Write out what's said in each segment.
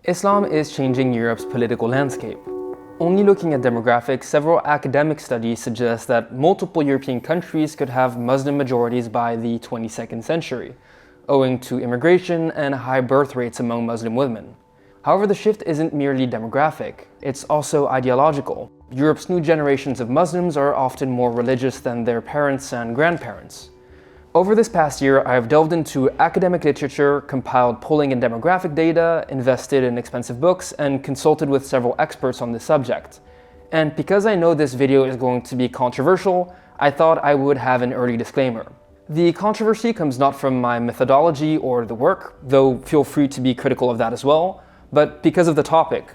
Islam is changing Europe's political landscape. Only looking at demographics, several academic studies suggest that multiple European countries could have Muslim majorities by the 22nd century, owing to immigration and high birth rates among Muslim women. However, the shift isn't merely demographic, it's also ideological. Europe's new generations of Muslims are often more religious than their parents and grandparents. Over this past year, I have delved into academic literature, compiled polling and demographic data, invested in expensive books, and consulted with several experts on this subject. And because I know this video is going to be controversial, I thought I would have an early disclaimer. The controversy comes not from my methodology or the work, though feel free to be critical of that as well, but because of the topic.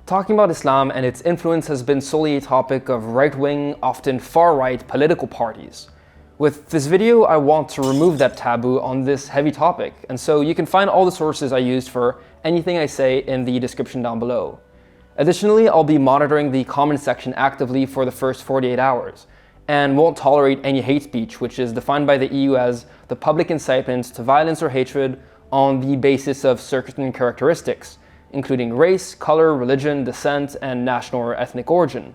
Talking about Islam and its influence has been solely a topic of right-wing, often far-right political parties. With this video, I want to remove that taboo on this heavy topic, and so you can find all the sources I used for anything I say in the description down below. Additionally, I'll be monitoring the comment section actively for the first 48 hours, and won't tolerate any hate speech, which is defined by the EU as the public incitement to violence or hatred on the basis of certain characteristics, including race, color, religion, descent, and national or ethnic origin.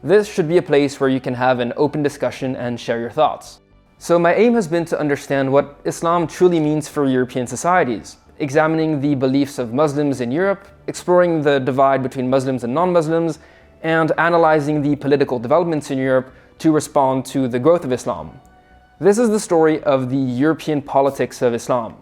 This should be a place where you can have an open discussion and share your thoughts. So my aim has been to understand what Islam truly means for European societies, examining the beliefs of Muslims in Europe, exploring the divide between Muslims and non-Muslims, and analyzing the political developments in Europe to respond to the growth of Islam. This is the story of the European politics of Islam.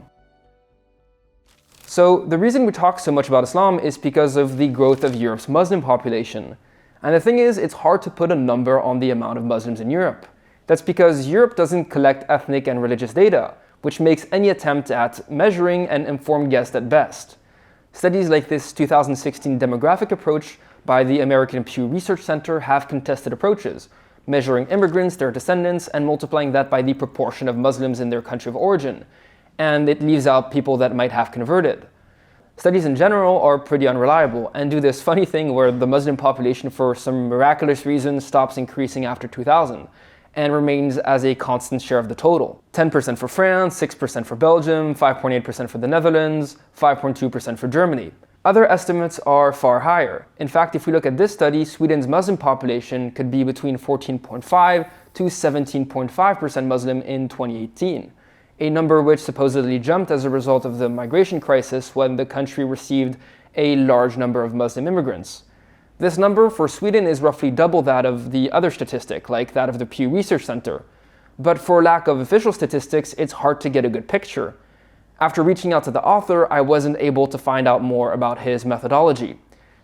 So the reason we talk so much about Islam is because of the growth of Europe's Muslim population. And the thing is, it's hard to put a number on the amount of Muslims in Europe. That's because Europe doesn't collect ethnic and religious data, which makes any attempt at measuring an informed guess at best. Studies like this 2016 demographic approach by the American Pew Research Center have contested approaches, measuring immigrants, their descendants, and multiplying that by the proportion of Muslims in their country of origin, and it leaves out people that might have converted. Studies in general are pretty unreliable and do this funny thing where the Muslim population for some miraculous reason stops increasing after 2000 and remains as a constant share of the total. 10% for France, 6% for Belgium, 5.8% for the Netherlands, 5.2% for Germany. Other estimates are far higher. In fact, if we look at this study, Sweden's Muslim population could be between 14.5 to 17.5% Muslim in 2018. A number which supposedly jumped as a result of the migration crisis when the country received a large number of Muslim immigrants. This number for Sweden is roughly double that of the other statistic, like that of the Pew Research Center. But for lack of official statistics, it's hard to get a good picture. After reaching out to the author, I wasn't able to find out more about his methodology.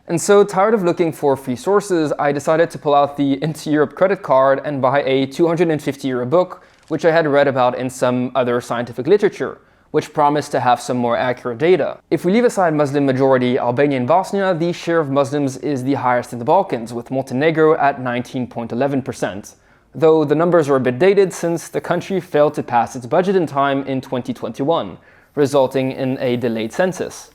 And so, tired of looking for free sources, I decided to pull out the Into Europe credit card and buy a 250 € book, which I had read about in some other scientific literature, which promised to have some more accurate data. If we leave aside Muslim majority Albania and Bosnia, the share of Muslims is the highest in the Balkans, with Montenegro at 19.11%. Though the numbers are a bit dated since the country failed to pass its budget in time in 2021, resulting in a delayed census.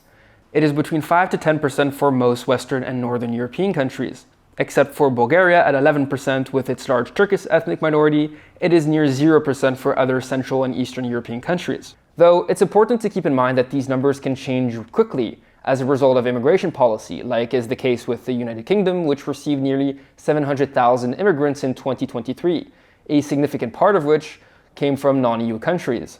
It is between 5 to 10% for most Western and Northern European countries. Except for Bulgaria at 11% with its large Turkish ethnic minority, it is near 0% for other Central and Eastern European countries. Though it's important to keep in mind that these numbers can change quickly as a result of immigration policy, like is the case with the United Kingdom, which received nearly 700,000 immigrants in 2023, a significant part of which came from non-EU countries.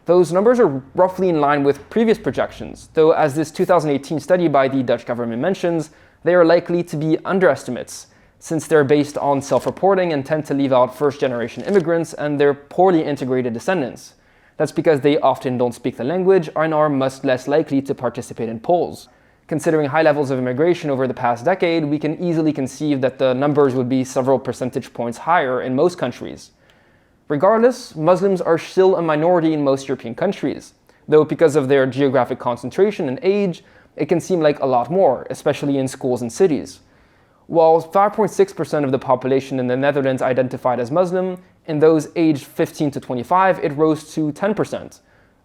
Those numbers are roughly in line with previous projections, though as this 2018 study by the Dutch government mentions, they are likely to be underestimates, since they're based on self-reporting and tend to leave out first-generation immigrants and their poorly integrated descendants. That's because they often don't speak the language and are much less likely to participate in polls. Considering high levels of immigration over the past decade, we can easily conceive that the numbers would be several percentage points higher in most countries. Regardless, Muslims are still a minority in most European countries, though because of their geographic concentration and age, it can seem like a lot more, especially in schools and cities. While 5.6% of the population in the Netherlands identified as Muslim, in those aged 15 to 25, it rose to 10%.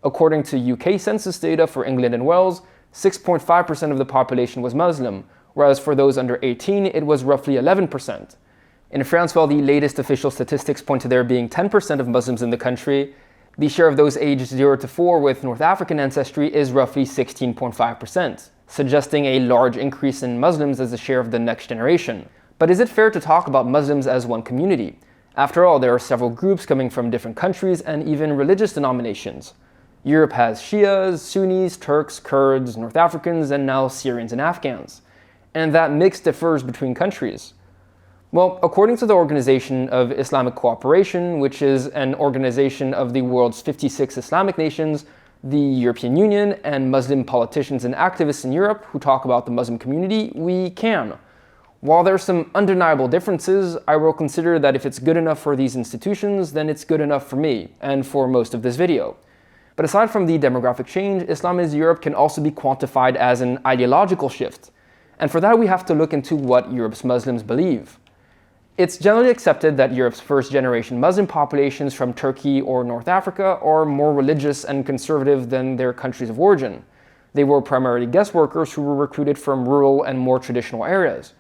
According to UK census data for England and Wales, 6.5% of the population was Muslim, whereas for those under 18, it was roughly 11%. In France, while the latest official statistics point to there being 10% of Muslims in the country, the share of those aged 0 to 4 with North African ancestry is roughly 16.5%, suggesting a large increase in Muslims as a share of the next generation. But is it fair to talk about Muslims as one community? After all, there are several groups coming from different countries and even religious denominations. Europe has Shias, Sunnis, Turks, Kurds, North Africans, and now Syrians and Afghans. And that mix differs between countries. Well, according to the Organization of Islamic Cooperation, which is an organization of the world's 56 Islamic nations, the European Union, and Muslim politicians and activists in Europe who talk about the Muslim community, we can. While there are some undeniable differences, I will consider that if it's good enough for these institutions, then it's good enough for me, and for most of this video. But aside from the demographic change, Islam in Europe can also be quantified as an ideological shift. And for that we have to look into what Europe's Muslims believe. It's generally accepted that Europe's first-generation Muslim populations from Turkey or North Africa are more religious and conservative than their countries of origin. They were primarily guest workers who were recruited from rural and more traditional areas.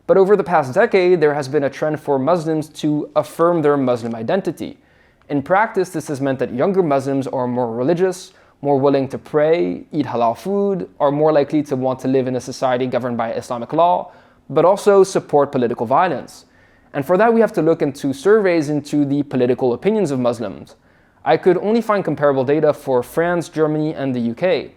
But over the past decade, there has been a trend for Muslims to affirm their Muslim identity. In practice, this has meant that younger Muslims are more religious, more willing to pray, eat halal food, are more likely to want to live in a society governed by Islamic law, but also support political violence. And for that, we have to look into surveys into the political opinions of Muslims. I could only find comparable data for France, Germany, and the UK.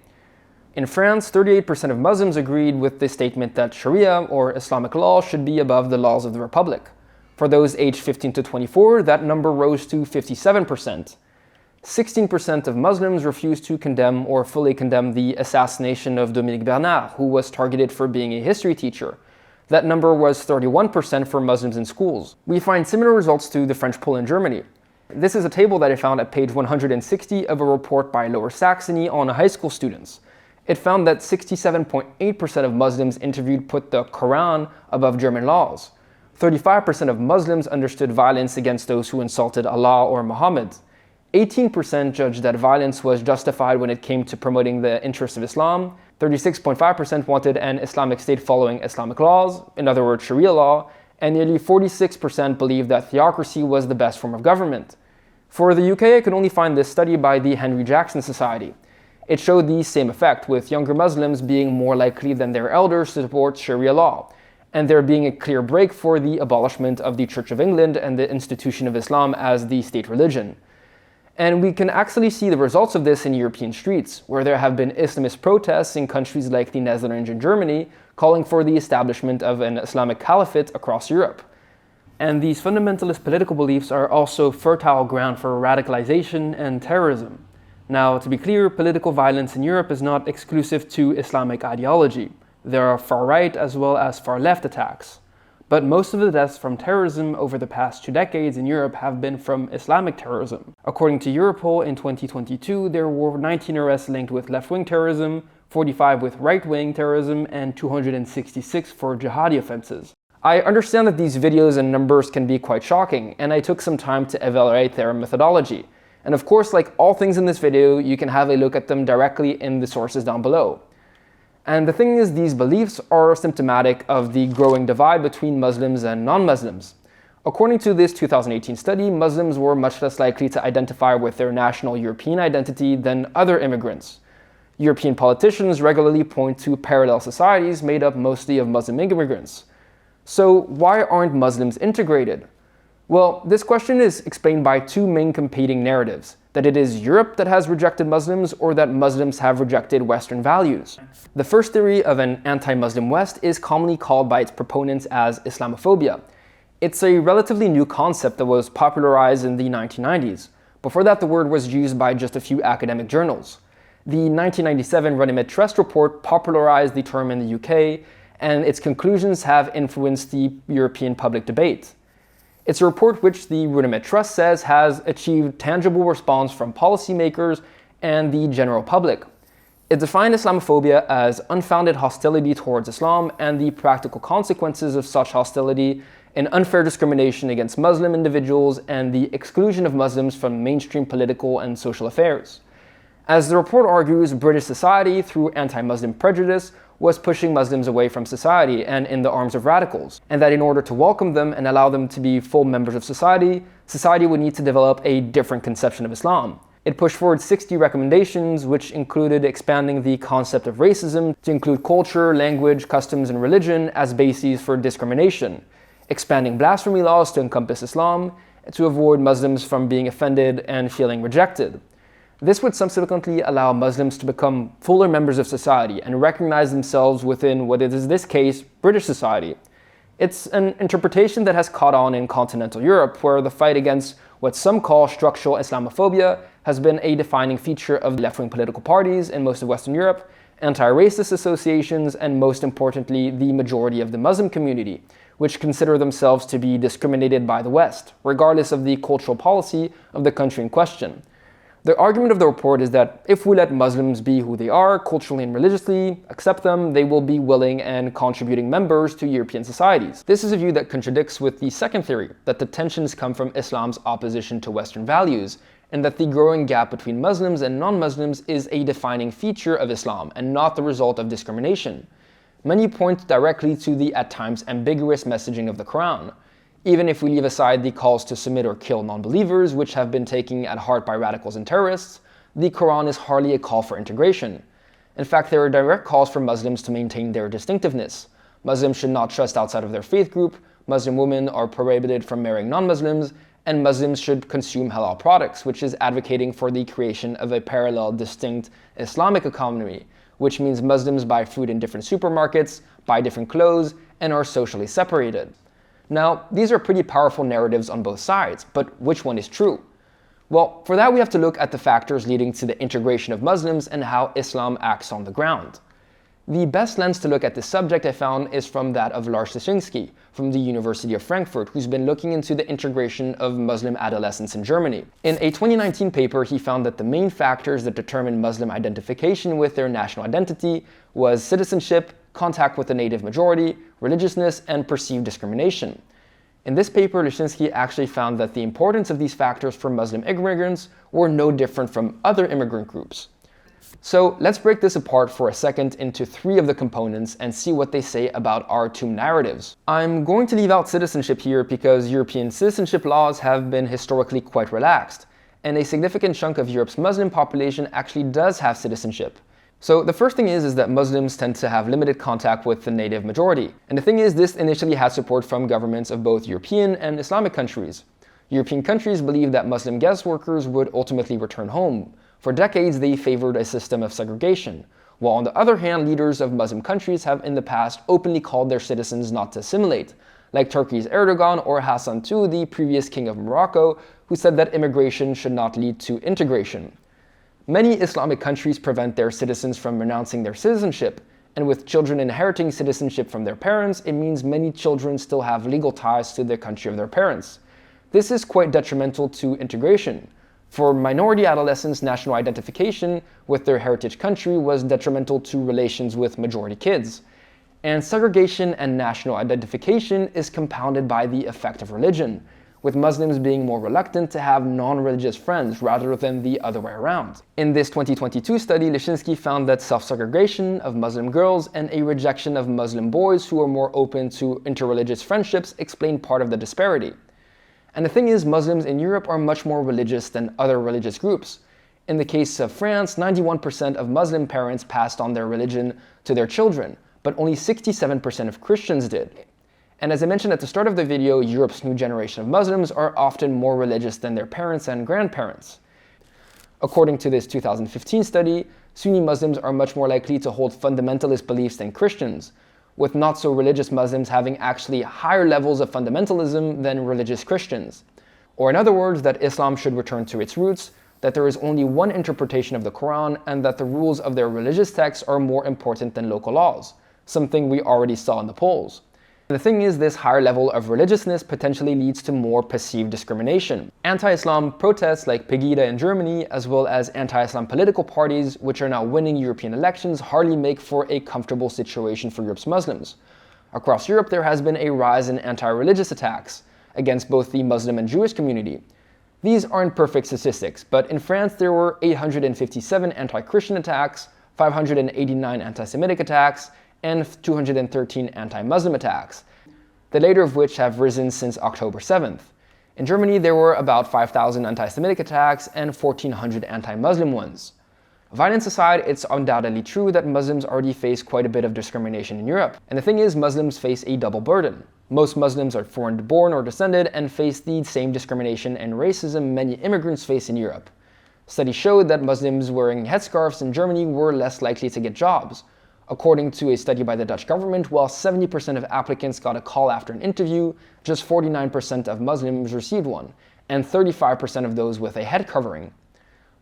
In France, 38% of Muslims agreed with the statement that Sharia, or Islamic law, should be above the laws of the Republic. For those aged 15 to 24, that number rose to 57%. 16% of Muslims refused to condemn or fully condemn the assassination of Dominique Bernard, who was targeted for being a history teacher. That number was 31% for Muslims in schools. We find similar results to the French poll in Germany. This is a table that I found at page 160 of a report by Lower Saxony on high school students. It found that 67.8% of Muslims interviewed put the Quran above German laws. 35% of Muslims understood violence against those who insulted Allah or Muhammad. 18% judged that violence was justified when it came to promoting the interests of Islam. 36.5% wanted an Islamic state following Islamic laws, in other words, Sharia law, and nearly 46% believed that theocracy was the best form of government. For the UK, I could only find this study by the Henry Jackson Society. It showed the same effect, with younger Muslims being more likely than their elders to support Sharia law, and there being a clear break for the abolishment of the Church of England and the institution of Islam as the state religion. And we can actually see the results of this in European streets, where there have been Islamist protests in countries like the Netherlands and Germany, calling for the establishment of an Islamic caliphate across Europe. And these fundamentalist political beliefs are also fertile ground for radicalization and terrorism. Now, to be clear, political violence in Europe is not exclusive to Islamic ideology. There are far-right as well as far-left attacks. But most of the deaths from terrorism over the past 2 decades in Europe have been from Islamic terrorism. According to Europol, in 2022, there were 19 arrests linked with left-wing terrorism, 45 with right-wing terrorism, and 266 for jihadi offenses. I understand that these videos and numbers can be quite shocking, and I took some time to evaluate their methodology. And of course, like all things in this video, you can have a look at them directly in the sources down below. And the thing is, these beliefs are symptomatic of the growing divide between Muslims and non-Muslims. According to this 2018 study, Muslims were much less likely to identify with their national European identity than other immigrants. European politicians regularly point to parallel societies made up mostly of Muslim immigrants. So why aren't Muslims integrated? Well, this question is explained by 2 main competing narratives: that it is Europe that has rejected Muslims, or that Muslims have rejected Western values. The first theory of an anti-Muslim West is commonly called by its proponents as Islamophobia. It's a relatively new concept that was popularized in the 1990s. Before that, the word was used by just a few academic journals. The 1997 Runnymede Trust report popularized the term in the UK, and its conclusions have influenced the European public debate. It's a report which the Runnymede Trust says has achieved tangible response from policymakers and the general public. It defined Islamophobia as unfounded hostility towards Islam and the practical consequences of such hostility in unfair discrimination against Muslim individuals and the exclusion of Muslims from mainstream political and social affairs. As the report argues, British society, through anti-Muslim prejudice, was pushing Muslims away from society and in the arms of radicals, and that in order to welcome them and allow them to be full members of society, society would need to develop a different conception of Islam. It pushed forward 60 recommendations, which included expanding the concept of racism to include culture, language, customs, and religion as bases for discrimination, expanding blasphemy laws to encompass Islam, to avoid Muslims from being offended and feeling rejected. This would subsequently allow Muslims to become fuller members of society and recognize themselves within what is, in this case, British society. It's an interpretation that has caught on in continental Europe, where the fight against what some call structural Islamophobia has been a defining feature of left-wing political parties in most of Western Europe, anti-racist associations, and most importantly, the majority of the Muslim community, which consider themselves to be discriminated by the West, regardless of the cultural policy of the country in question. The argument of the report is that if we let Muslims be who they are, culturally and religiously, accept them, they will be willing and contributing members to European societies. This is a view that contradicts with the second theory, that the tensions come from Islam's opposition to Western values, and that the growing gap between Muslims and non-Muslims is a defining feature of Islam and not the result of discrimination. Many point directly to the at times ambiguous messaging of the Quran. Even if we leave aside the calls to submit or kill non-believers, which have been taken at heart by radicals and terrorists, the Quran is hardly a call for integration. In fact, there are direct calls for Muslims to maintain their distinctiveness. Muslims should not trust outside of their faith group, Muslim women are prohibited from marrying non-Muslims, and Muslims should consume halal products, which is advocating for the creation of a parallel, distinct Islamic economy, which means Muslims buy food in different supermarkets, buy different clothes, and are socially separated. Now, these are pretty powerful narratives on both sides, but which one is true? Well, for that we have to look at the factors leading to the integration of Muslims and how Islam acts on the ground. The best lens to look at this subject I found is from that of Lars Tyszynski from the University of Frankfurt, who's been looking into the integration of Muslim adolescents in Germany. In a 2019 paper, he found that the main factors that determine Muslim identification with their national identity was citizenship, contact with the native majority, religiousness, and perceived discrimination. In this paper, Tyszynski actually found that the importance of these factors for Muslim immigrants were no different from other immigrant groups. So let's break this apart for a second into 3 of the components and see what they say about our 2 narratives. I'm going to leave out citizenship here because European citizenship laws have been historically quite relaxed, and a significant chunk of Europe's Muslim population actually does have citizenship. So the first thing is that Muslims tend to have limited contact with the native majority. And the thing is, this initially had support from governments of both European and Islamic countries. European countries believed that Muslim guest workers would ultimately return home. For decades, they favored a system of segregation, while on the other hand, leaders of Muslim countries have in the past openly called their citizens not to assimilate, like Turkey's Erdogan or Hassan II, the previous king of Morocco, who said that immigration should not lead to integration. Many Islamic countries prevent their citizens from renouncing their citizenship, and with children inheriting citizenship from their parents, it means many children still have legal ties to the country of their parents. This is quite detrimental to integration. For minority adolescents, national identification with their heritage country was detrimental to relations with majority kids. And segregation and national identification is compounded by the effect of religion, with Muslims being more reluctant to have non-religious friends rather than the other way around. In this 2022 study, Tyszynski found that self-segregation of Muslim girls and a rejection of Muslim boys who are more open to interreligious friendships explain part of the disparity. And the thing is, Muslims in Europe are much more religious than other religious groups. In the case of France, 91% of Muslim parents passed on their religion to their children, but only 67% of Christians did. And as I mentioned at the start of the video, Europe's new generation of Muslims are often more religious than their parents and grandparents. According to this 2015 study, Sunni Muslims are much more likely to hold fundamentalist beliefs than Christians, with not so religious Muslims having actually higher levels of fundamentalism than religious Christians. Or in other words, that Islam should return to its roots, that there is only one interpretation of the Quran, and that the rules of their religious texts are more important than local laws, something we already saw in the polls. The thing is, this higher level of religiousness potentially leads to more perceived discrimination. Anti-Islam protests like Pegida in Germany, as well as anti-Islam political parties, which are now winning European elections, hardly make for a comfortable situation for Europe's Muslims. Across Europe, there has been a rise in anti-religious attacks against both the Muslim and Jewish community. These aren't perfect statistics, but in France there were 857 anti-Christian attacks, 589 anti-Semitic attacks, and 213 anti-Muslim attacks, the later of which have risen since October 7th. In Germany, there were about 5,000 anti-Semitic attacks and 1,400 anti-Muslim ones. Violence aside, it's undoubtedly true that Muslims already face quite a bit of discrimination in Europe. And the thing is, Muslims face a double burden. Most Muslims are foreign-born or descended and face the same discrimination and racism many immigrants face in Europe. Studies showed that Muslims wearing headscarves in Germany were less likely to get jobs. According to a study by the Dutch government, while 70% of applicants got a call after an interview, just 49% of Muslims received one, and 35% of those with a head covering.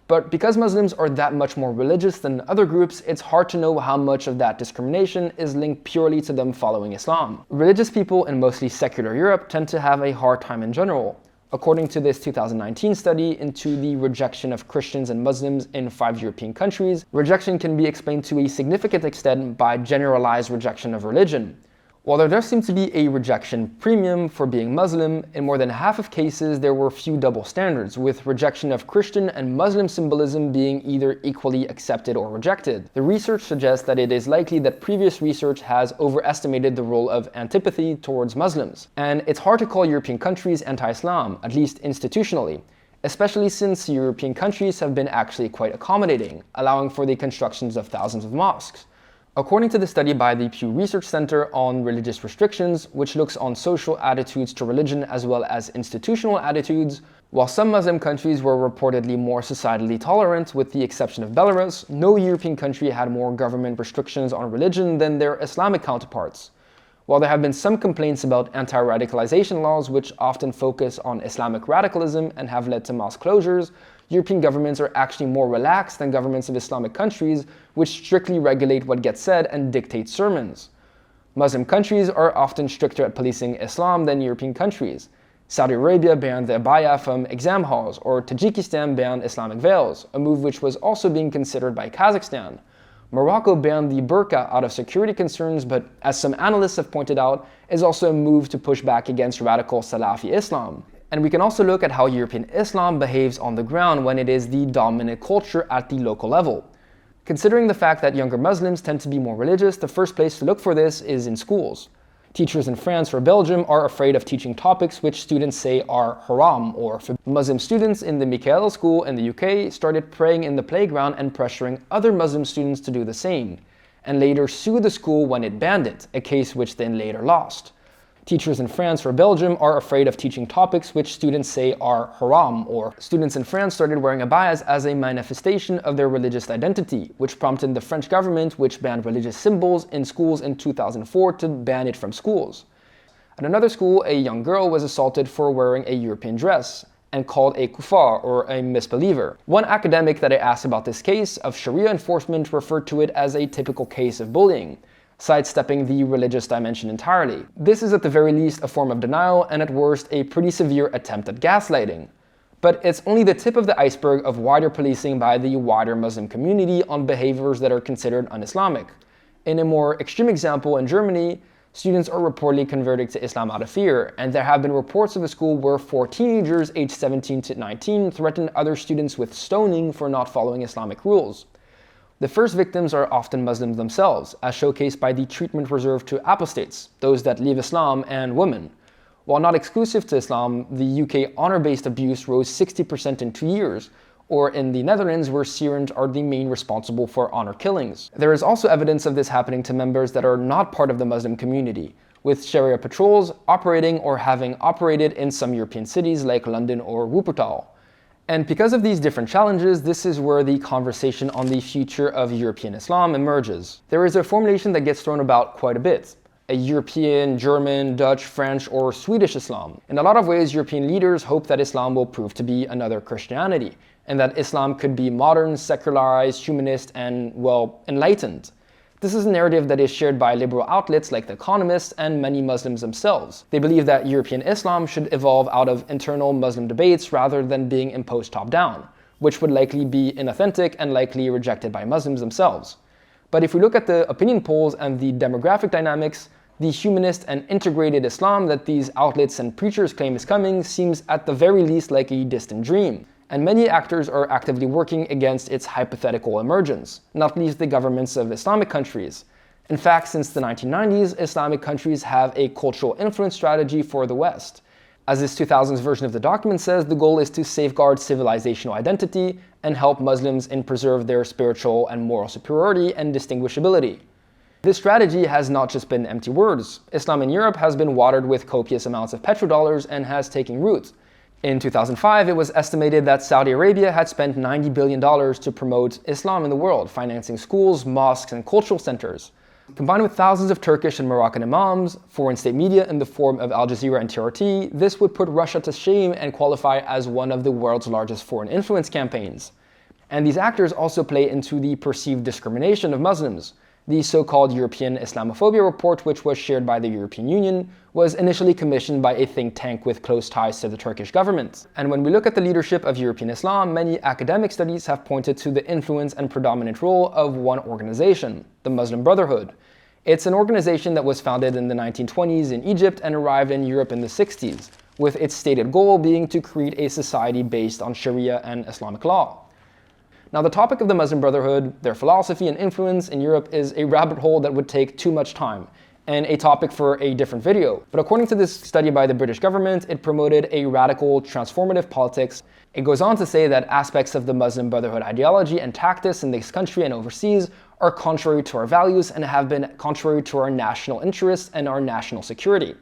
But because Muslims are that much more religious than other groups, it's hard to know how much of that discrimination is linked purely to them following Islam. Religious people in mostly secular Europe tend to have a hard time in general. According to this 2019 study into the rejection of Christians and Muslims in 5 European countries, rejection can be explained to a significant extent by generalized rejection of religion. While there does seem to be a rejection premium for being Muslim, in more than half of cases there were few double standards, with rejection of Christian and Muslim symbolism being either equally accepted or rejected. The research suggests that it is likely that previous research has overestimated the role of antipathy towards Muslims. And it's hard to call European countries anti-Islam, at least institutionally, especially since European countries have been actually quite accommodating, allowing for the constructions of thousands of mosques. According to the study by the Pew Research Center on Religious Restrictions, which looks on social attitudes to religion as well as institutional attitudes, while some Muslim countries were reportedly more societally tolerant, with the exception of Belarus, no European country had more government restrictions on religion than their Islamic counterparts. While there have been some complaints about anti-radicalization laws which often focus on Islamic radicalism and have led to mosque closures, European governments are actually more relaxed than governments of Islamic countries, which strictly regulate what gets said and dictate sermons. Muslim countries are often stricter at policing Islam than European countries. Saudi Arabia banned the abaya from exam halls, or Tajikistan banned Islamic veils, a move which was also being considered by Kazakhstan. Morocco banned the burqa out of security concerns, but as some analysts have pointed out, is also a move to push back against radical Salafi Islam. And we can also look at how European Islam behaves on the ground when it is the dominant culture at the local level. Considering the fact that younger Muslims tend to be more religious, the first place to look for this is in schools. Teachers in France or Belgium are afraid of teaching topics which students say are haram or forbidden. Muslim students in the Michaela school in the UK started praying in the playground and pressuring other Muslim students to do the same, and later sued the school when it banned it, a case which then later lost. Teachers in France or Belgium are afraid of teaching topics which students say are haram, or students in France started wearing abayas as a manifestation of their religious identity, which prompted the French government, which banned religious symbols in schools in 2004, to ban it from schools. At another school, a young girl was assaulted for wearing a European dress and called a kuffar, or a misbeliever. One academic that I asked about this case of Sharia enforcement referred to it as a typical case of bullying, sidestepping the religious dimension entirely. This is at the very least a form of denial, and at worst a pretty severe attempt at gaslighting. But it's only the tip of the iceberg of wider policing by the wider Muslim community on behaviors that are considered un-Islamic. In a more extreme example, in Germany, students are reportedly converting to Islam out of fear, and there have been reports of a school where 4 teenagers aged 17 to 19 threatened other students with stoning for not following Islamic rules. The first victims are often Muslims themselves, as showcased by the treatment reserved to apostates, those that leave Islam, and women. While not exclusive to Islam, the UK honor-based abuse rose 60% in 2 years, or in the Netherlands, where Syrians are the main responsible for honor killings. There is also evidence of this happening to members that are not part of the Muslim community, with Sharia patrols operating or having operated in some European cities like London or Wuppertal. And because of these different challenges, this is where the conversation on the future of European Islam emerges. There is a formulation that gets thrown about quite a bit: a European, German, Dutch, French, or Swedish Islam. In a lot of ways, European leaders hope that Islam will prove to be another Christianity, and that Islam could be modern, secularized, humanist, and, well, enlightened. This is a narrative that is shared by liberal outlets like The Economist and many Muslims themselves. They believe that European Islam should evolve out of internal Muslim debates rather than being imposed top-down, which would likely be inauthentic and likely rejected by Muslims themselves. But if we look at the opinion polls and the demographic dynamics, the humanist and integrated Islam that these outlets and preachers claim is coming seems at the very least like a distant dream. And many actors are actively working against its hypothetical emergence, not least the governments of Islamic countries. In fact, since the 1990s, Islamic countries have a cultural influence strategy for the West. As this 2000s version of the document says, the goal is to safeguard civilizational identity and help Muslims in preserve their spiritual and moral superiority and distinguishability. This strategy has not just been empty words. Islam in Europe has been watered with copious amounts of petrodollars and has taken root. In 2005, it was estimated that Saudi Arabia had spent $90 billion to promote Islam in the world, financing schools, mosques, and cultural centers. Combined with thousands of Turkish and Moroccan imams, foreign state media in the form of Al Jazeera and TRT, this would put Russia to shame and qualify as one of the world's largest foreign influence campaigns. And these actors also play into the perceived discrimination of Muslims. The so-called European Islamophobia report, which was shared by the European Union, was initially commissioned by a think tank with close ties to the Turkish government. And when we look at the leadership of European Islam, many academic studies have pointed to the influence and predominant role of one organization, the Muslim Brotherhood. It's an organization that was founded in the 1920s in Egypt and arrived in Europe in the 60s, with its stated goal being to create a society based on Sharia and Islamic law. Now, the topic of the Muslim Brotherhood, their philosophy and influence in Europe is a rabbit hole that would take too much time, and a topic for a different video. But according to this study by the British government, it promoted a radical, transformative politics. It goes on to say that aspects of the Muslim Brotherhood ideology and tactics in this country and overseas are contrary to our values and have been contrary to our national interests and our national security.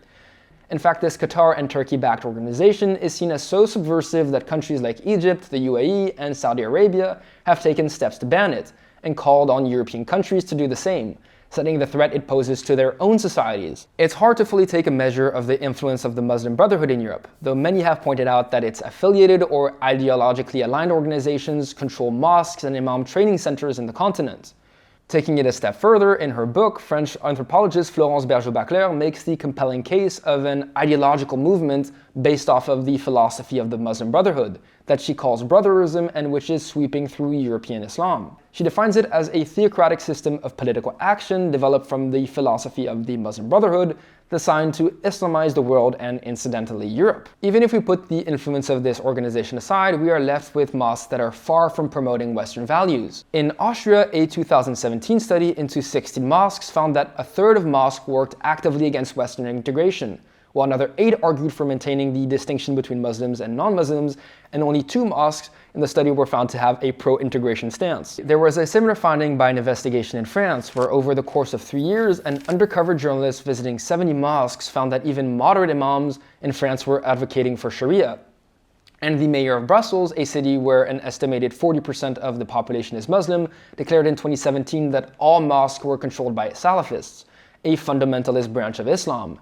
In fact, this Qatar and Turkey-backed organization is seen as so subversive that countries like Egypt, the UAE, and Saudi Arabia have taken steps to ban it, and called on European countries to do the same, setting the threat it poses to their own societies. It's hard to fully take a measure of the influence of the Muslim Brotherhood in Europe, though many have pointed out that its affiliated or ideologically aligned organizations control mosques and imam training centers in the continent. Taking it a step further, in her book, French anthropologist Florence Bergeau-Baclair makes the compelling case of an ideological movement based off of the philosophy of the Muslim Brotherhood, that she calls brotherism and which is sweeping through European Islam. She defines it as a theocratic system of political action developed from the philosophy of the Muslim Brotherhood, designed to Islamize the world and incidentally Europe. Even if we put the influence of this organization aside, we are left with mosques that are far from promoting Western values. In Austria, a 2017 study into 16 mosques found that a third of mosques worked actively against Western integration, while another 8 argued for maintaining the distinction between Muslims and non-Muslims, and only 2 mosques in the study were found to have a pro-integration stance. There was a similar finding by an investigation in France, where over the course of 3 years, an undercover journalist visiting 70 mosques found that even moderate imams in France were advocating for Sharia. And the mayor of Brussels, a city where an estimated 40% of the population is Muslim, declared in 2017 that all mosques were controlled by Salafists, a fundamentalist branch of Islam.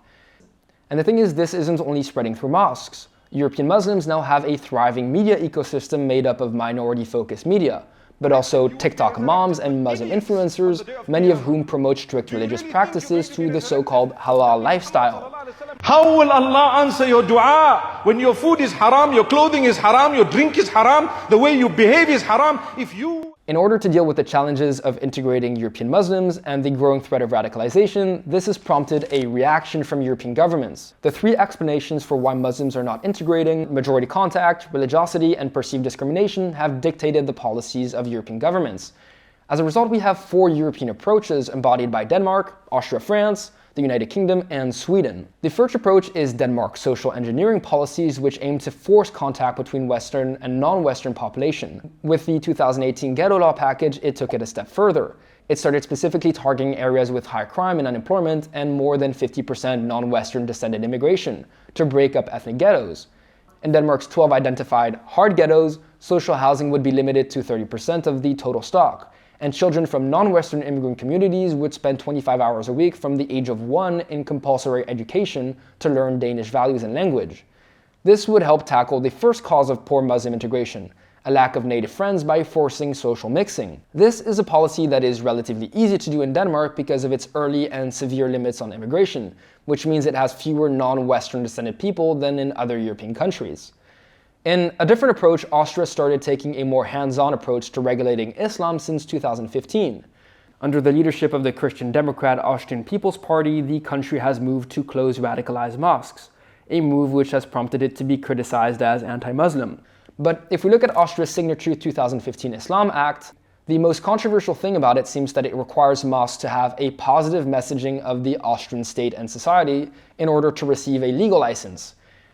And the thing is, this isn't only spreading through mosques. European Muslims now have a thriving media ecosystem made up of minority-focused media, but also TikTok imams and Muslim influencers, many of whom promote strict religious practices through the so-called halal lifestyle. How will Allah answer your dua when your food is haram, your clothing is haram, your drink is haram, the way you behave is haram? In order to deal with the challenges of integrating European Muslims and the growing threat of radicalization, this has prompted a reaction from European governments. The 3 explanations for why Muslims are not integrating, majority contact, religiosity, and perceived discrimination, have dictated the policies of European governments. As a result, we have 4 European approaches embodied by Denmark, Austria, France, the United Kingdom, and Sweden. The first approach is Denmark's social engineering policies, which aim to force contact between Western and non-Western population. With the 2018 Ghetto Law package, it took it a step further. It started specifically targeting areas with high crime and unemployment and more than 50% non-Western descended immigration to break up ethnic ghettos. In Denmark's 12 identified hard ghettos, social housing would be limited to 30% of the total stock, and children from non-Western immigrant communities would spend 25 hours a week from the age of 1 in compulsory education to learn Danish values and language. This would help tackle the first cause of poor Muslim integration, a lack of native friends, by forcing social mixing. This is a policy that is relatively easy to do in Denmark because of its early and severe limits on immigration, which means it has fewer non-Western descended people than in other European countries. In a different approach, Austria started taking a more hands-on approach to regulating Islam since 2015. Under the leadership of the Christian Democrat Austrian People's Party, the country has moved to close radicalized mosques, a move which has prompted it to be criticized as anti-Muslim. But if we look at Austria's signature 2015 Islam Act, the most controversial thing about it seems that it requires mosques to have a positive messaging of the Austrian state and society in order to receive a legal license.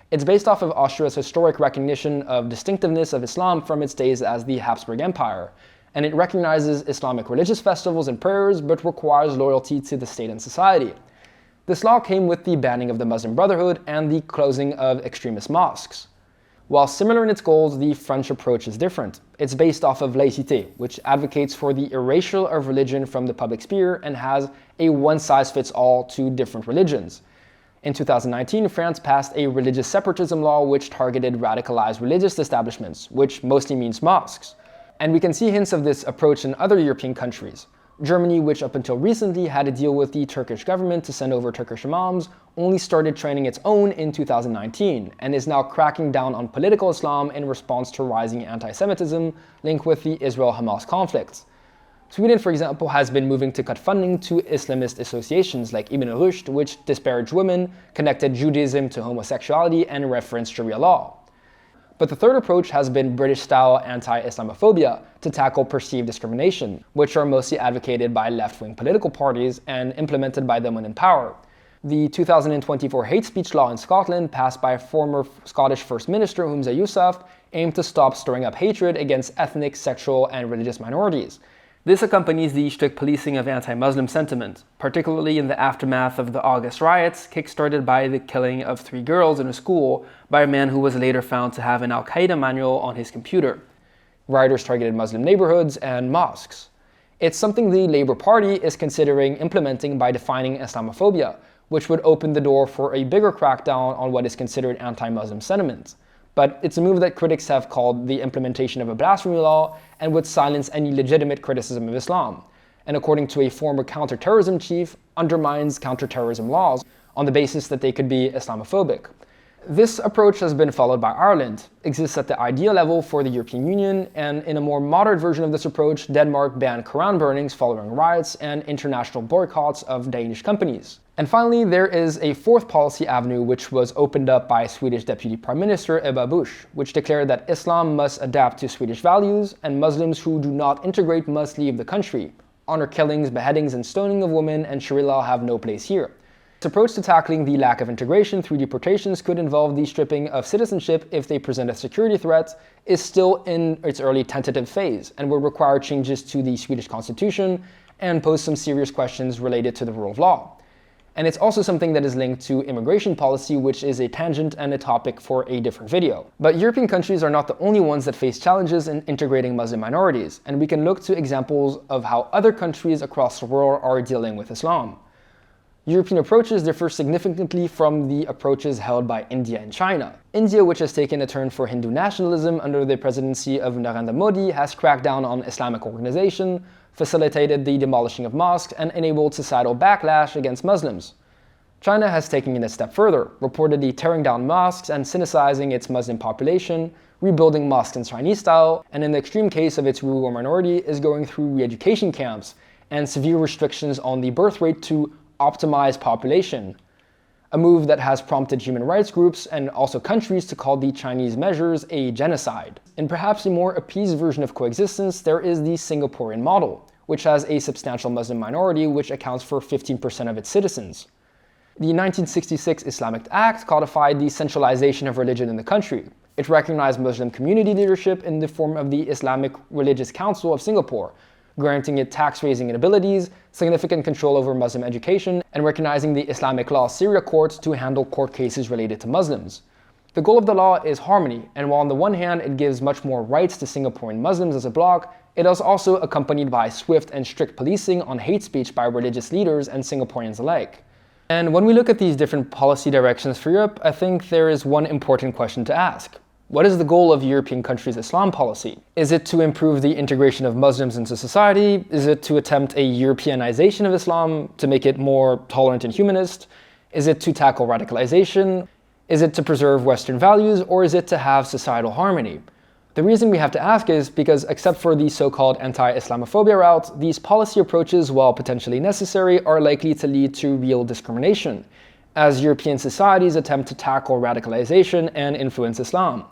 It's based off of Austria's historic recognition of distinctiveness of Islam from its days as the Habsburg Empire, and it recognizes Islamic religious festivals and prayers, but requires loyalty to the state and society. This law came with the banning of the Muslim Brotherhood and the closing of extremist mosques. While similar in its goals, the French approach is different. It's based off of laïcité, which advocates for the erasure of religion from the public sphere and has a one-size-fits-all to different religions. In 2019, France passed a religious separatism law which targeted radicalized religious establishments, which mostly means mosques. And we can see hints of this approach in other European countries. Germany, which up until recently had a deal with the Turkish government to send over Turkish imams, only started training its own in 2019 and is now cracking down on political Islam in response to rising anti-Semitism linked with the Israel-Hamas conflict. Sweden, for example, has been moving to cut funding to Islamist associations like Ibn Rushd, which disparaged women, connected Judaism to homosexuality, and referenced Sharia law. But the third approach has been British-style anti-Islamophobia to tackle perceived discrimination, which are mostly advocated by left-wing political parties and implemented by them when in power. The 2024 hate speech law in Scotland, passed by former Scottish First Minister Humza Yousaf, aimed to stop stirring up hatred against ethnic, sexual, and religious minorities. This accompanies the strict policing of anti-Muslim sentiment, particularly in the aftermath of the August riots, kick-started by the killing of 3 girls in a school by a man who was later found to have an Al-Qaeda manual on his computer. Rioters targeted Muslim neighborhoods and mosques. It's something the Labour Party is considering implementing by defining Islamophobia, which would open the door for a bigger crackdown on what is considered anti-Muslim sentiment. But it's a move that critics have called the implementation of a blasphemy law and would silence any legitimate criticism of Islam, and according to a former counterterrorism chief, undermines counterterrorism laws on the basis that they could be Islamophobic. This approach has been followed by Ireland, exists at the ideal level for the European Union, and in a more moderate version of this approach, Denmark banned Quran burnings following riots and international boycotts of Danish companies. And finally, there is a fourth policy avenue which was opened up by Swedish Deputy Prime Minister Ebba Busch, which declared that Islam must adapt to Swedish values and Muslims who do not integrate must leave the country. Honor killings, beheadings, and stoning of women and Sharia law have no place here. This approach to tackling the lack of integration through deportations could involve the stripping of citizenship if they present a security threat, is still in its early tentative phase and will require changes to the Swedish constitution and pose some serious questions related to the rule of law. And it's also something that is linked to immigration policy, which is a tangent and a topic for a different video. But European countries are not the only ones that face challenges in integrating Muslim minorities, and we can look to examples of how other countries across the world are dealing with Islam. European approaches differ significantly from the approaches held by India and China. India, which has taken a turn for Hindu nationalism under the presidency of Narendra Modi, has cracked down on Islamic organization, facilitated the demolishing of mosques, and enabled societal backlash against Muslims. China has taken it a step further, reportedly tearing down mosques and Sinicizing its Muslim population, rebuilding mosques in Chinese style, and in the extreme case of its Uyghur minority, is going through re-education camps and severe restrictions on the birth rate to optimize population. A move that has prompted human rights groups and also countries to call the Chinese measures a genocide. In perhaps a more appeased version of coexistence, there is the Singaporean model, which has a substantial Muslim minority which accounts for 15% of its citizens. The 1966 Islamic Act codified the centralization of religion in the country. It recognized Muslim community leadership in the form of the Islamic Religious Council of Singapore, granting it tax-raising abilities, significant control over Muslim education, and recognizing the Islamic Law Sharia courts to handle court cases related to Muslims. The goal of the law is harmony, and while on the one hand it gives much more rights to Singaporean Muslims as a bloc, it is also accompanied by swift and strict policing on hate speech by religious leaders and Singaporeans alike. And when we look at these different policy directions for Europe, I think there is one important question to ask. What is the goal of European countries' Islam policy? Is it to improve the integration of Muslims into society? Is it to attempt a Europeanization of Islam, to make it more tolerant and humanist? Is it to tackle radicalization? Is it to preserve Western values, or is it to have societal harmony? The reason we have to ask is because, except for the so-called anti-Islamophobia route, these policy approaches, while potentially necessary, are likely to lead to real discrimination, as European societies attempt to tackle radicalization and influence Islam.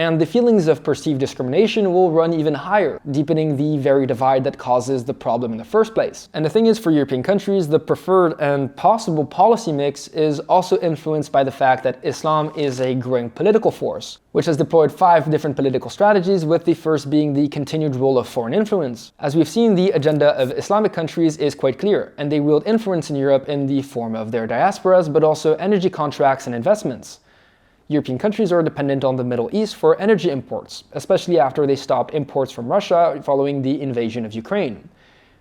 And the feelings of perceived discrimination will run even higher, deepening the very divide that causes the problem in the first place. And the thing is, for European countries, the preferred and possible policy mix is also influenced by the fact that Islam is a growing political force, which has deployed 5 different political strategies, with the first being the continued role of foreign influence. As we've seen, the agenda of Islamic countries is quite clear, and they wield influence in Europe in the form of their diasporas, but also energy contracts and investments. European countries are dependent on the Middle East for energy imports, especially after they stopped imports from Russia following the invasion of Ukraine.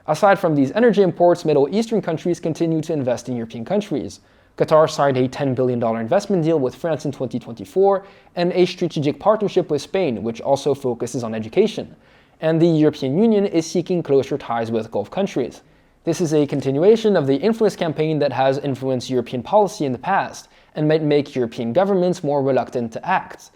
Aside from these energy imports, Middle Eastern countries continue to invest in European countries. Qatar signed a $10 billion investment deal with France in 2024 and a strategic partnership with Spain, which also focuses on education. And the European Union is seeking closer ties with Gulf countries. This is a continuation of the influence campaign that has influenced European policy in the past, and might make European governments more reluctant to act.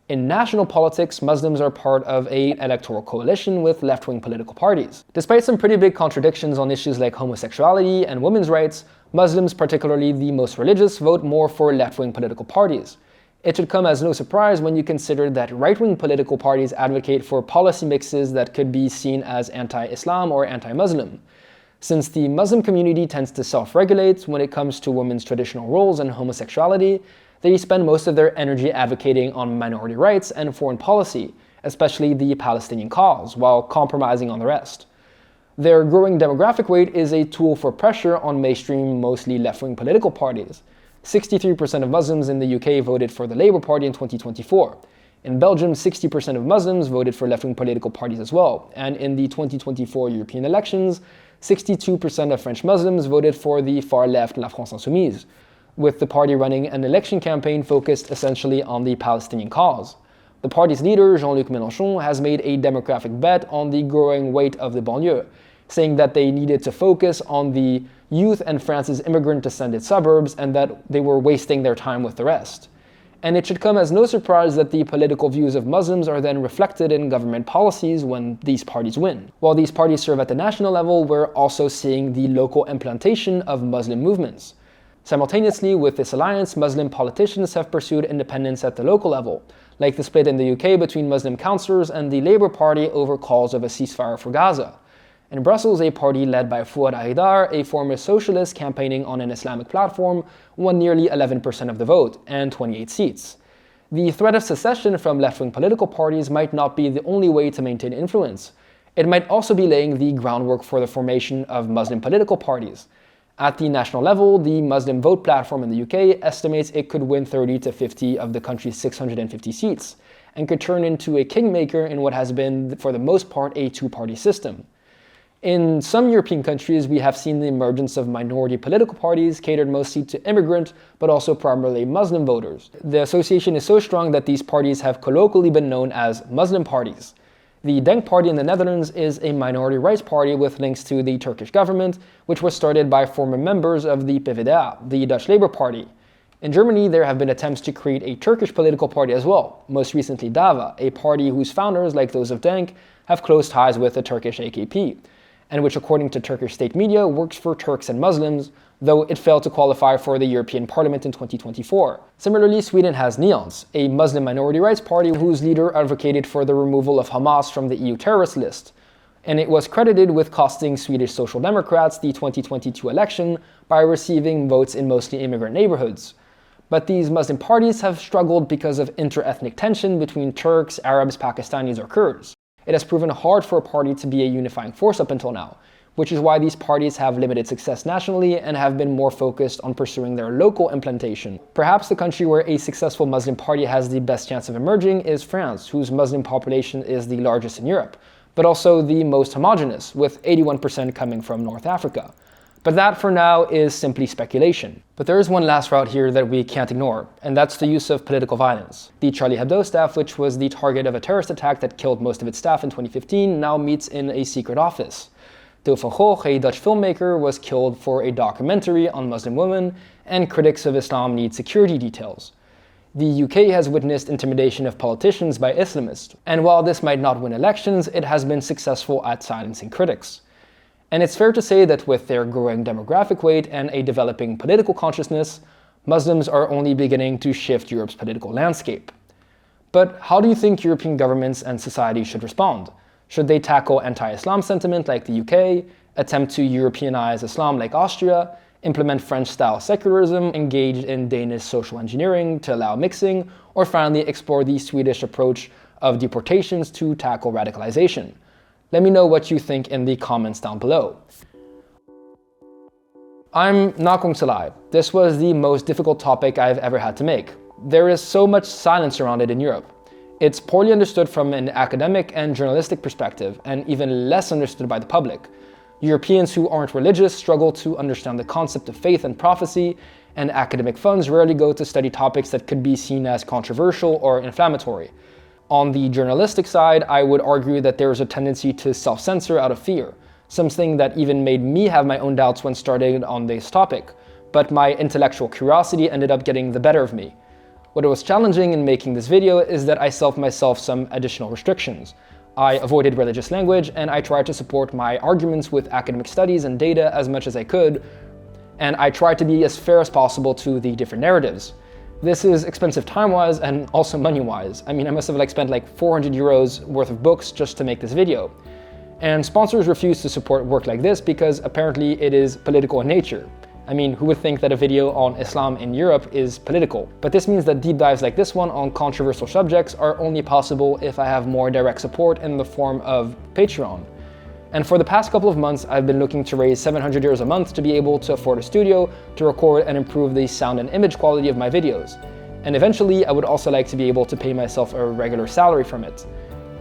In national politics, Muslims are part of an electoral coalition with left-wing political parties. Despite some pretty big contradictions on issues like homosexuality and women's rights, Muslims, particularly the most religious, vote more for left-wing political parties. It should come as no surprise when you consider that right-wing political parties advocate for policy mixes that could be seen as anti-Islam or anti-Muslim. Since the Muslim community tends to self-regulate when it comes to women's traditional roles and homosexuality, they spend most of their energy advocating on minority rights and foreign policy, especially the Palestinian cause, while compromising on the rest. Their growing demographic weight is a tool for pressure on mainstream, mostly left-wing political parties. 63% of Muslims in the UK voted for the Labour Party in 2024. In Belgium, 60% of Muslims voted for left-wing political parties as well, and in the 2024 European elections, 62% of French Muslims voted for the far-left La France Insoumise, with the party running an election campaign focused essentially on the Palestinian cause. The party's leader, Jean-Luc Mélenchon, has made a demographic bet on the growing weight of the banlieue, saying that they needed to focus on the youth and France's immigrant-descended suburbs and that they were wasting their time with the rest. And it should come as no surprise that the political views of Muslims are then reflected in government policies when these parties win. While these parties serve at the national level, we're also seeing the local implantation of Muslim movements. Simultaneously with this alliance, Muslim politicians have pursued independence at the local level, like the split in the UK between Muslim councillors and the Labour Party over calls of a ceasefire for Gaza. In Brussels, a party led by Fouad Haidar, a former socialist campaigning on an Islamic platform, won nearly 11% of the vote and 28 seats. The threat of secession from left-wing political parties might not be the only way to maintain influence. It might also be laying the groundwork for the formation of Muslim political parties. At the national level, the Muslim Vote platform in the UK estimates it could win 30 to 50 of the country's 650 seats, and could turn into a kingmaker in what has been, for the most part, a two-party system. In some European countries, we have seen the emergence of minority political parties catered mostly to immigrant, but also primarily Muslim voters. The association is so strong that these parties have colloquially been known as Muslim parties. The Denk Party in the Netherlands is a minority rights party with links to the Turkish government, which was started by former members of the PvdA, the Dutch Labour Party. In Germany, there have been attempts to create a Turkish political party as well, most recently DAVA, a party whose founders, like those of Denk, have close ties with the Turkish AKP, and which, according to Turkish state media, works for Turks and Muslims, though it failed to qualify for the European Parliament in 2024. Similarly, Sweden has Nyans, a Muslim minority rights party whose leader advocated for the removal of Hamas from the EU terrorist list, and it was credited with costing Swedish Social Democrats the 2022 election by receiving votes in mostly immigrant neighborhoods. But these Muslim parties have struggled because of inter-ethnic tension between Turks, Arabs, Pakistanis, or Kurds. It has proven hard for a party to be a unifying force up until now, which is why these parties have limited success nationally and have been more focused on pursuing their local implantation. Perhaps the country where a successful Muslim party has the best chance of emerging is France, whose Muslim population is the largest in Europe, but also the most homogeneous, with 81% coming from North Africa. But that, for now, is simply speculation. But there is one last route here that we can't ignore, and that's the use of political violence. The Charlie Hebdo staff, which was the target of a terrorist attack that killed most of its staff in 2015, now meets in a secret office. Theo van Gogh, a Dutch filmmaker, was killed for a documentary on Muslim women, and critics of Islam need security details. The UK has witnessed intimidation of politicians by Islamists, and while this might not win elections, it has been successful at silencing critics. And it's fair to say that with their growing demographic weight and a developing political consciousness, Muslims are only beginning to shift Europe's political landscape. But how do you think European governments and society should respond? Should they tackle anti-Islam sentiment like the UK, attempt to Europeanize Islam like Austria, implement French-style secularism, engage in Danish social engineering to allow mixing, or finally explore the Swedish approach of deportations to tackle radicalization? Let me know what you think in the comments down below. I'm not going to lie, this was the most difficult topic I've ever had to make. There is so much silence around it in Europe. It's poorly understood from an academic and journalistic perspective, and even less understood by the public. Europeans who aren't religious struggle to understand the concept of faith and prophecy, and academic funds rarely go to study topics that could be seen as controversial or inflammatory. On the journalistic side, I would argue that there is a tendency to self-censor out of fear, something that even made me have my own doubts when starting on this topic, but my intellectual curiosity ended up getting the better of me. What was challenging in making this video is that I set myself some additional restrictions. I avoided religious language, and I tried to support my arguments with academic studies and data as much as I could, and I tried to be as fair as possible to the different narratives. This is expensive time-wise and also money-wise. I mean, I must have spent like 400 euros worth of books just to make this video. And sponsors refuse to support work like this because apparently it is political in nature. I mean, who would think that a video on Islam in Europe is political? But this means that deep dives like this one on controversial subjects are only possible if I have more direct support in the form of Patreon. And for the past couple of months, I've been looking to raise 700 euros a month to be able to afford a studio to record and improve the sound and image quality of my videos. And eventually, I would also like to be able to pay myself a regular salary from it.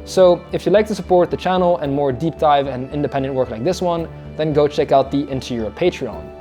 So if you'd like to support the channel and more deep dive and independent work like this one, then go check out the Into Europe Patreon.